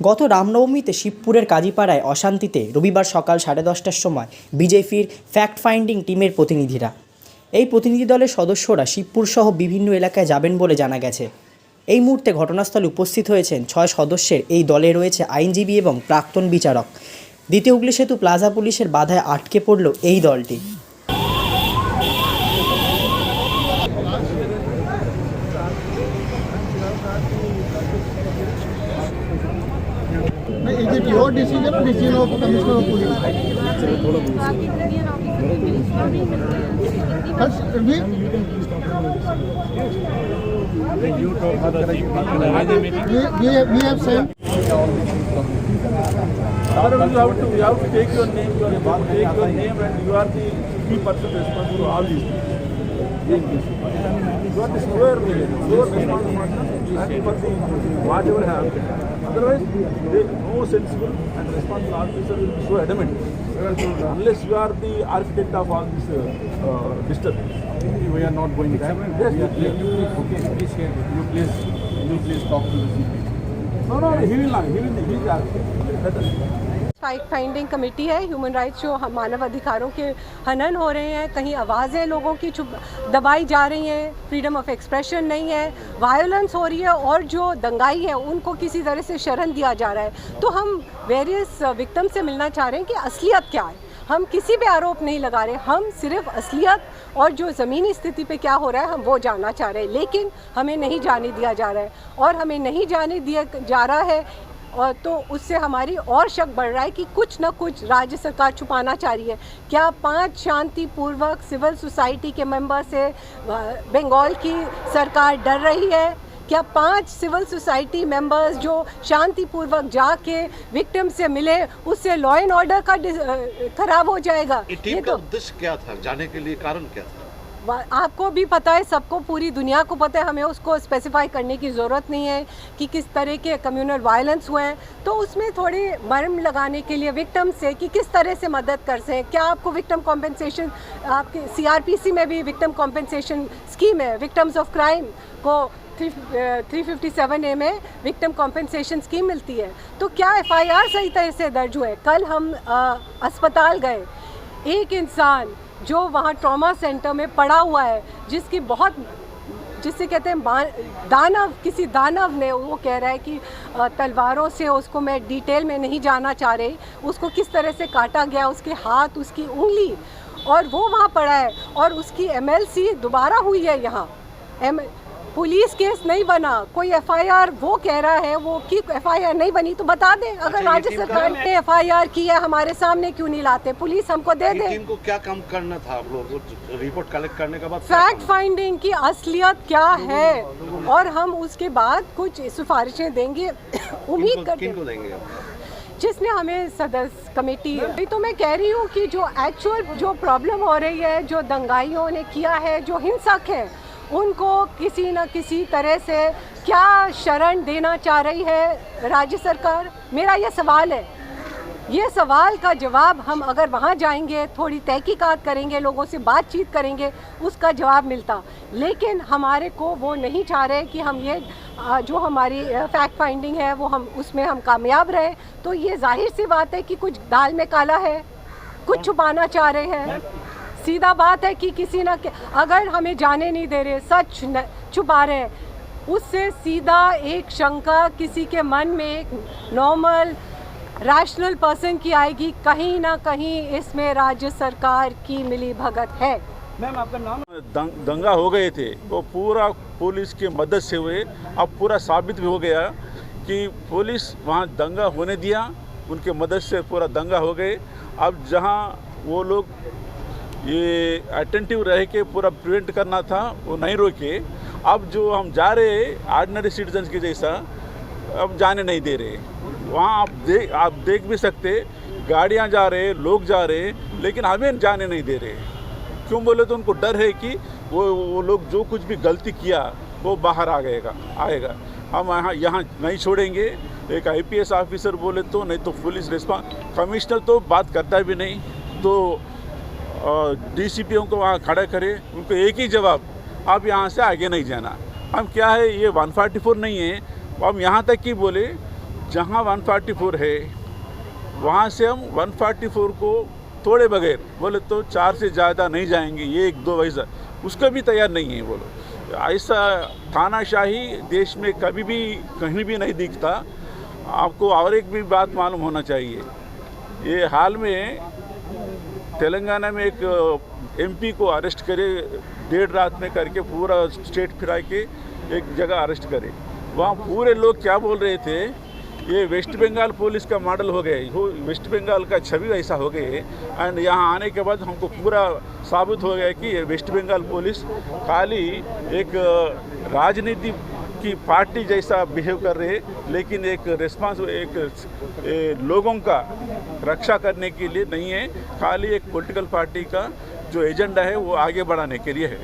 গত রামনবমীতে শিবপুরের কাজীপাড়ায় অশান্তিতে রবিবার সকাল 10:30টার সময় বিজেপির ফ্যাক্ট ফাইন্ডিং টিমের প্রতিনিধিরা এই প্রতিনিধি দলের সদস্যরা শিবপুর সহ বিভিন্ন এলাকায় যাবেন বলে জানা গেছে। এই মুহূর্তে ঘটনাস্থলে উপস্থিত হয়েছেন 6 সদস্যের এই দলে রয়েছে আইনজীবী এবং প্রাক্তন বিচারক। দ্বিতীয় হুগলি সেতু প্লাজা পুলিশের বাধায় আটকে পড়ল এই দলটি। Is it your decision or decision of Commissioner of Police? We have sent. You have to take your name. And you are the key person responsible for all these things. You are the sole responsible for whatever happens. Otherwise, no sensible and responsible officer will be so adamant. Unless you are the architect of all this disturbance, we are not going there. Yes, you please talk to the CP. No, he will not. He is the architect. Fact finding committee है। Human rights जो मानव अधिकारों के हनन हो रहे हैं, कहीं आवाज़ें लोगों की दबाई जा रही हैं, फ्रीडम ऑफ एक्सप्रेशन नहीं है, वायलेंस हो रही है और जो दंगाई है उनको किसी तरह से शरण दिया जा रहा है। तो हम वेरियस विक्टिम से मिलना चाह रहे हैं कि असलियत क्या है। हम किसी पे आरोप नहीं लगा रहे, हम सिर्फ असलियत और जो ज़मीनी स्थिति पे क्या हो रहा है हम वो जानना चाह रहे हैं। लेकिन हमें नहीं जाने दिया जा रहा है और हमें नहीं जाने दिया जा रहा है और तो उससे हमारी और शक बढ़ रहा है कि कुछ न कुछ राज्य सरकार छुपाना चाह रही है। क्या 5 शांतिपूर्वक सिविल सोसाइटी के मेंबर से बंगाल की सरकार डर रही है? क्या 5 सिविल सोसाइटी मेंबर्स जो शांतिपूर्वक जाके विक्टिम से मिले उससे लॉ एंड ऑर्डर का खराब हो जाएगा? ये तो उद्देश्य क्या था, जाने के लिए कारण क्या था? आपको भी पता है, सबको, पूरी दुनिया को पता है, हमें उसको स्पेसिफाई करने की ज़रूरत नहीं है कि किस तरह के कम्युनल वायलेंस हुए हैं। तो उसमें थोड़ी मर्म लगाने के लिए विक्टिम से कि किस तरह से मदद कर सकें। क्या आपको विक्टिम कॉम्पेंसेशन, आपके CRPC में भी विक्टिम कॉम्पेंसेशन स्कीम है, विक्टिम्स ऑफ क्राइम को 357A में विक्टिम कॉम्पेंसेशन स्कीम मिलती है। तो क्या FIR सही तरह से दर्ज हुए? कल हम अस्पताल गए, एक इंसान जो वहाँ ट्रॉमा सेंटर में पड़ा हुआ है, जिसकी बहुत, जिसे कहते हैं दानव, किसी दानव ने, वो कह रहा है कि तलवारों से, उसको मैं डिटेल में नहीं जाना चाह रही, उसको किस तरह से काटा गया, उसके हाथ, उसकी उंगली, और वो वहाँ पड़ा है और उसकी MLC दोबारा हुई है यहाँ। पुलिस केस नहीं बना, कोई FIR, वो कह रहा है वो कि FIR नहीं बनी, तो बता दें। अगर राज्य सरकार ने FIR की है, हमारे सामने क्यों नहीं लाते? पुलिस हमको दे दे। टीम को क्या काम करना था आप लोगों को रिपोर्ट कलेक्ट करने के बाद? फैक्ट फाइंडिंग की असलियत क्या है और हम उसके बाद कुछ सिफारिशें देंगे। उम्मीद करते हैं। किनको देंगे? जिसने हमें सदस्य कमेटी, तो मैं कह रही हूँ कि जो एक्चुअल जो प्रॉब्लम हो रही है, जो दंगाइयों ने किया है, जो हिंसक है, उनको किसी न किसी तरह से क्या शरण देना चाह रही है राज्य सरकार? मेरा ये सवाल है। ये सवाल का जवाब हम अगर वहाँ जाएंगे, थोड़ी तहकीकात करेंगे, लोगों से बातचीत करेंगे, उसका जवाब मिलता। लेकिन हमारे को वो नहीं चाह रहे कि हम ये जो हमारी फैक्ट फाइंडिंग है वो हम उसमें हम कामयाब रहे। तो ये जाहिर सी बात है कि कुछ दाल में काला है, कुछ छुपाना चाह रहे हैं। सीधा बात है कि किसी न, अगर हमें जाने नहीं दे रहे, सच छुपा रहे हैं, उससे सीधा एक शंका किसी के मन में, एक नॉर्मल रैशनल पर्सन की आएगी, कहीं ना कहीं इसमें राज्य सरकार की मिली भगत है। मैम, आपका नाम? दंगा हो गए थे वो पूरा पुलिस की मदद से हुए। अब पूरा साबित भी हो गया कि पुलिस वहाँ दंगा होने दिया, उनके मदद से पूरा दंगा हो गए। अब जहाँ वो लोग ये अटेंटिव रह के पूरा प्रिवेंट करना था वो नहीं रोके। अब जो हम जा रहे ऑर्डिनरी सिटीजन्स के जैसा अब जाने नहीं दे रहे। वहाँ आप देख भी सकते, गाड़ियाँ जा रहे, लोग जा रहे, लेकिन हमें जाने नहीं दे रहे। क्यों बोले तो उनको डर है कि वो लोग जो कुछ भी गलती किया वो बाहर आएगा। हम यहाँ नहीं छोड़ेंगे। एक IPS ऑफिसर बोले तो, नहीं तो पुलिस कमिश्नर तो बात करता भी नहीं, तो DCPO को वहाँ खड़ा करे, उनको एक ही जवाब, आप यहाँ से आगे नहीं जाना। हम क्या है, ये 144 नहीं है, हम यहाँ तक कि बोले जहाँ 144 है वहाँ से हम 144 को तोड़े बगैर बोले तो 4 से ज़्यादा नहीं जाएंगे, ये 1-2 वैसा उसका भी तैयार नहीं है बोलो। ऐसा तानाशाही देश में कभी भी कहीं भी नहीं दिखता। आपको और एक भी बात मालूम होना चाहिए, ये हाल में तेलंगाना में एक एमपी को अरेस्ट करे, देर रात में करके पूरा स्टेट फिरा के एक जगह अरेस्ट करे। वहाँ पूरे लोग क्या बोल रहे थे, ये वेस्ट बंगाल पुलिस का मॉडल हो गए, वो वेस्ट बंगाल का छवि ऐसा हो गए। एंड यहाँ आने के बाद हमको पूरा साबित हो गया कि ये वेस्ट बंगाल पुलिस खाली एक राजनीति की पार्टी जैसा बिहेव कर रहे, लेकिन एक लोगों का रक्षा करने के लिए नहीं है, खाली एक पॉलिटिकल पार्टी का जो एजेंडा है वो आगे बढ़ाने के लिए है।